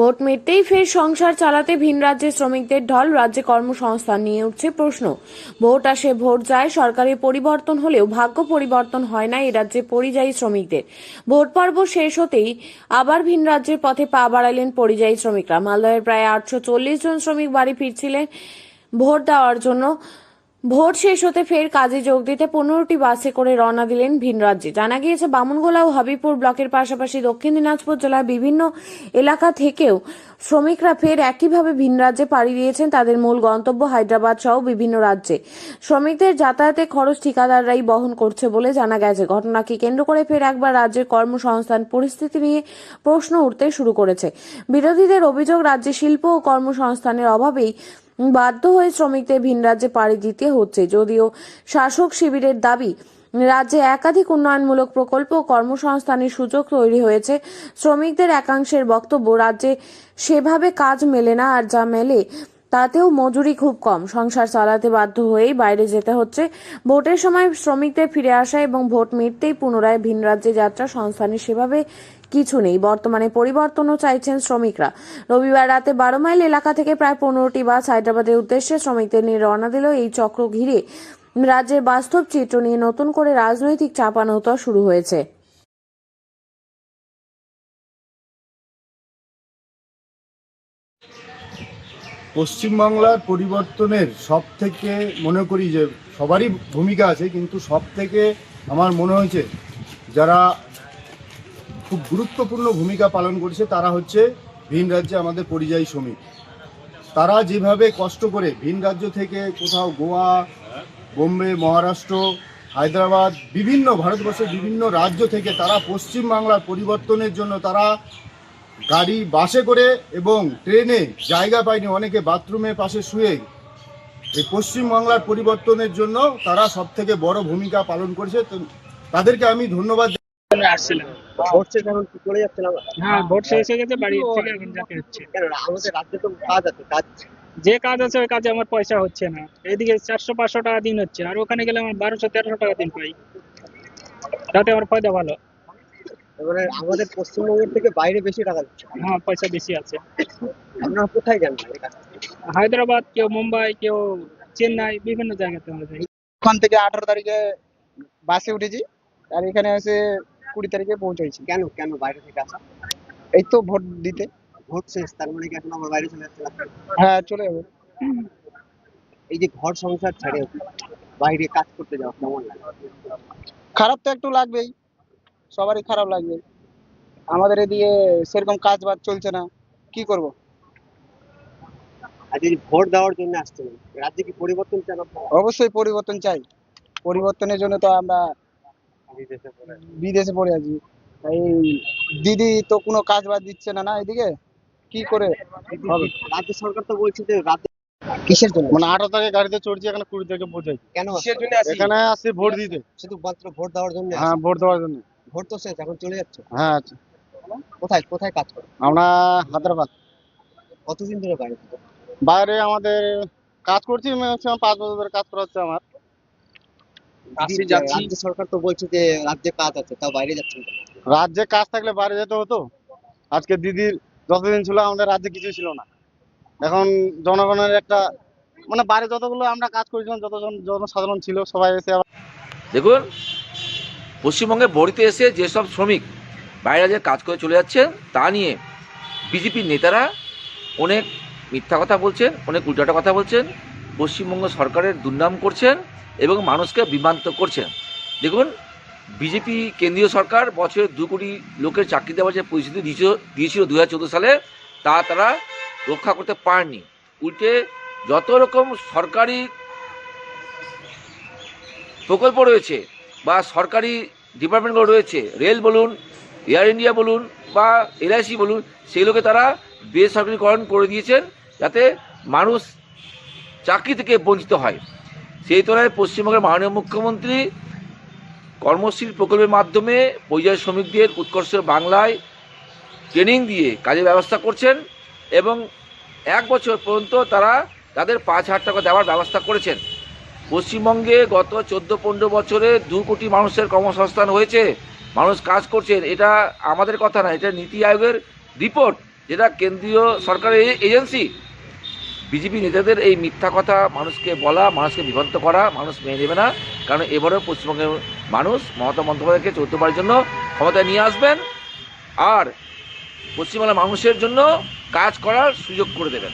Vote মিটতেই ফের সংসার চালাতে ভিন রাজ্যের শ্রমিকদের ঢল, রাজ্যে কর্মসংস্থান নিয়ে উঠছে প্রশ্ন। ভোট আসে ভোট যায়, সরকারি পরিবর্তন হলেও ভাগ্য পরিবর্তন হয় না এ রাজ্যে পরিযায়ী শ্রমিকদের। ভোট পর্ব শেষ হতেই আবার ভিন রাজ্যের পথে পা বাড়ালেন পরিযায়ী শ্রমিকরা। মালদহের প্রায় 840 জন শ্রমিক বাড়ি ফিরছিলেন ভোট দেওয়ার জন্য। ভোট শেষ হতে ফের কাজে যোগ দিতে 15টি বাসে করে রওনা দিলেন ভিন রাজ্যে। জানা গিয়েছে, বামুনগোলা ও হাবিবপুর ব্লকের পাশাপাশি দক্ষিণ দিনাজপুর জেলার বিভিন্ন এলাকা থেকেও শ্রমিকরা ফের একইভাবে ভিন রাজ্যে পাড়ি দিয়েছেন তাদের মূল গন্তব্য হায়দ্রাবাদ সহ বিভিন্ন রাজ্যে। শ্রমিকদের যাতায়াতের খরচ ঠিকাদাররাই বহন করছে বলে জানা গেছে। ঘটনাকে কেন্দ্র করে ফের একবার রাজ্যের কর্মসংস্থান পরিস্থিতি নিয়ে প্রশ্ন উঠতে শুরু করেছে। বিরোধীদের অভিযোগ, রাজ্যে শিল্প ও কর্মসংস্থানের অভাবেই বাধ্য হয়ে শ্রমিকদের ভিন রাজ্যে পাড়ি দিতে হচ্ছে। যদিও শাসক শিবিরের দাবি, রাজ্যে একাধিক উন্নয়নমূলক প্রকল্প ও কর্মসংস্থানের সুযোগ তৈরি হয়েছে। শ্রমিকদের একাংশের বক্তব্য, রাজ্যে সেভাবে কাজ মেলে না, আর যা মেলে তাতেও মজুরি খুব কম। সংসার চালাতে বাধ্য হয়েই বাইরে যেতে হচ্ছে। ভোটের সময় শ্রমিকদের ফিরে আসা এবং ভোট মিটতেই পুনরায় ভিন রাজ্যে যাত্রা, সংস্থানের সেভাবে কিছু নেই। বর্তমানে পরিবর্তনও চাইছেন শ্রমিকরা। রবিবার রাতে 12 মাইল এলাকা থেকে প্রায় 15টি বাস হায়দ্রাবাদের উদ্দেশ্যে শ্রমিকদের নিয়ে রওনা দিল। এই চক্র ঘিরে রাজ্যের বাস্তব চিত্র নিয়ে নতুন করে রাজনৈতিক চাপানোতর শুরু হয়েছে। পশ্চিমবাংলার পরিবর্তনের সব থেকে মনে করি যে সবারই ভূমিকা আছে, কিন্তু সব থেকে আমার মনে হয়েছে যারা খুব গুরুত্বপূর্ণ ভূমিকা পালন করেছে তারা হচ্ছে ভিন রাজ্যে আমাদের পরিযায়ী শ্রমিক। তারা যেভাবে কষ্ট করে ভিন রাজ্য থেকে কোথাও গোয়া, বোম্বে, মহারাষ্ট্র, হায়দ্রাবাদ, বিভিন্ন ভারতবর্ষের বিভিন্ন রাজ্য থেকে তারা পশ্চিমবাংলার পরিবর্তনের জন্য তারা গাড়ি, বাসে করে এবং ট্রেনে জায়গা পায়নি, অনেকে বাথরুমের পাশে শুয়ে এই পশ্চিমবাংলার পরিবর্তনের জন্য তারা সব থেকে বড় ভূমিকা পালন করেছে। তো তাদেরকে আমি ধন্যবাদ। আসছিলাম। ভোট শেষ এখন কি চলে যাচ্ছেন আবার? হ্যাঁ, ভোট শেষ হয়ে গেছে, বাড়ি থেকে এখন যেতে হচ্ছে। কেন আমাদের রাজ্যে তো কাজ আছে, কাজ যে কাজ আছে ওই কাজে আমার পয়সা হচ্ছে না। এদিকে 400-500 টাকা দিন হচ্ছে, আর ওখানে গেলে আমার 1200-1300 টাকা দিন পাই। তাতে আমার ফায়দা ভালো। এবারে আমাদের পশ্চিমবঙ্গের থেকে বাইরে বেশি টাকা দিচ্ছে। হ্যাঁ, পয়সা বেশি আছে। আপনারা কোথায় যান এই কাজ? হায়দ্রাবাদ, কেউ মুম্বাই, কেউ চেন্নাই, বিভিন্ন জায়গাতে আমরা যাই। ওখান থেকে 18 তারিখে বাসে উঠেছি, আর এখানে এসে 20 তারিখে পৌঁছেছি। কেন কেন বাইরে থেকে আসা? এই তো ভোট দিতে। ভোট শেষ, তার মানে কি এখন আমার বাইরে চলে যাচ্ছে? হ্যাঁ, চলে যাবো। এই যে ঘর সংসার ছেড়ে বাইরে কাজ করতে যাওয়া কেমন লাগে? খারাপ তো একটু লাগবেই, সবারই খারাপ লাগবে। আমাদের এদিকে সেরকম কাজ বাজ চলছে না, কি করব? আর যদি ভোট দেওয়ার জন্য আসছেন, রাজ্যে কি পরিবর্তন চান আপনারা? অবশ্যই পরিবর্তন চাই। পরিবর্তনের জন্য তো আমরা বিদেশে পড়ে আছি। এই দিদি তো কোনো কাজ বাজ দিচ্ছে না, না এদিকে কি করে হবে? রাজ্য সরকার তো বলছে যে রাজ্যে কিসের জন্য? মানে 18 তারিখে গাড়িতে চড়ছি, এখানে 20 তারিখে পৌঁছাই। কেন এখানে আসছি ভোট দিতে। শুধু মাত্র ভোট দেওয়ার জন্য? হ্যাঁ, ভোট দেওয়ার জন্য। ভোট তো শেষ, এখন চলে যাচ্ছে। হ্যাঁ, আচ্ছা। কোথায় কোথায় কাজ করে? আমরা হায়দ্রাবাদ। কতদিন ধরে বাইরে থেকে? বাইরে আমাদের কাজ করছি, ম্যাক্সিমাম 5 বছর ধরে কাজ করা হচ্ছে আমার। রাজ্য সরকার তো বলছে যে রাজ্যে কাজ আছে, তাও বাইরে যাচ্ছেন কেন? রাজ্যে কাজ থাকলে বাইরে যেতে হতো। আজকে দিদির যতদিন ছিল আমাদের রাজ্যে কিছুই ছিল না। এখন জনগণের একটা মানে বাইরে যতগুলো আমরা কাজ করেছিলাম, যতজন জনসাধারণ ছিল সবাই এসে আবার দেখুন, পশ্চিমবঙ্গে বড়িতে এসে যেসব শ্রমিক বাইরে যে কাজ করে চলে যাচ্ছেন তা নিয়ে বিজেপির নেতারা অনেক মিথ্যা কথা বলছেন, অনেক উল্টাটা কথা বলছেন, পশ্চিমবঙ্গ সরকারের দুর্নাম করছেন এবং মানুষকে বিভ্রান্ত করছেন। দেখুন, বিজেপি কেন্দ্রীয় সরকার বছরে 2 কোটি লোকের চাকরি দেওয়ার যে পরিস্থিতি দিয়েছিল 2014 সালে, তা তারা রক্ষা করতে পারেনি। উল্টে যত রকম সরকারি প্রকল্প রয়েছে বা সরকারি ডিপার্টমেন্টগুলো রয়েছে, রেল বলুন, এয়ার ইন্ডিয়া বলুন বা LIC বলুন, সেগুলোকে তারা বেসরকারিকরণ করে দিয়েছেন যাতে মানুষ চাকরি থেকে বঞ্চিত হয়। সেই তুলনায় পশ্চিমবঙ্গের মাননীয় মুখ্যমন্ত্রী কর্মশ্রী প্রকল্পের মাধ্যমে পরিযায়ী শ্রমিকদের উৎকর্ষ বাংলায় ট্রেনিং দিয়ে কাজের ব্যবস্থা করছেন এবং 1 বছর পর্যন্ত তারা তাদের 5,000 টাকা দেওয়ার ব্যবস্থা করেছেন। পশ্চিমবঙ্গে গত 14-15 বছরে 2 কোটি মানুষের কর্মসংস্থান হয়েছে, মানুষ কাজ করছেন। এটা আমাদের কথা না, এটা নীতি আয়োগের রিপোর্ট। যেটা কেন্দ্রীয় সরকারের এজেন্সি। বিজেপি নেতাদের এই মিথ্যা কথা মানুষকে বলা, মানুষকে বিভ্রান্ত করা মানুষ মেনে নেবে না। কারণ এবারেও পশ্চিমবঙ্গের মানুষ মমতা বন্দ্যোপাধ্যায়কে চতুর্থবারের জন্য ক্ষমতায় নিয়ে আসবেন আর পশ্চিমবাংলার মানুষের জন্য কাজ করার সুযোগ করে দেবেন।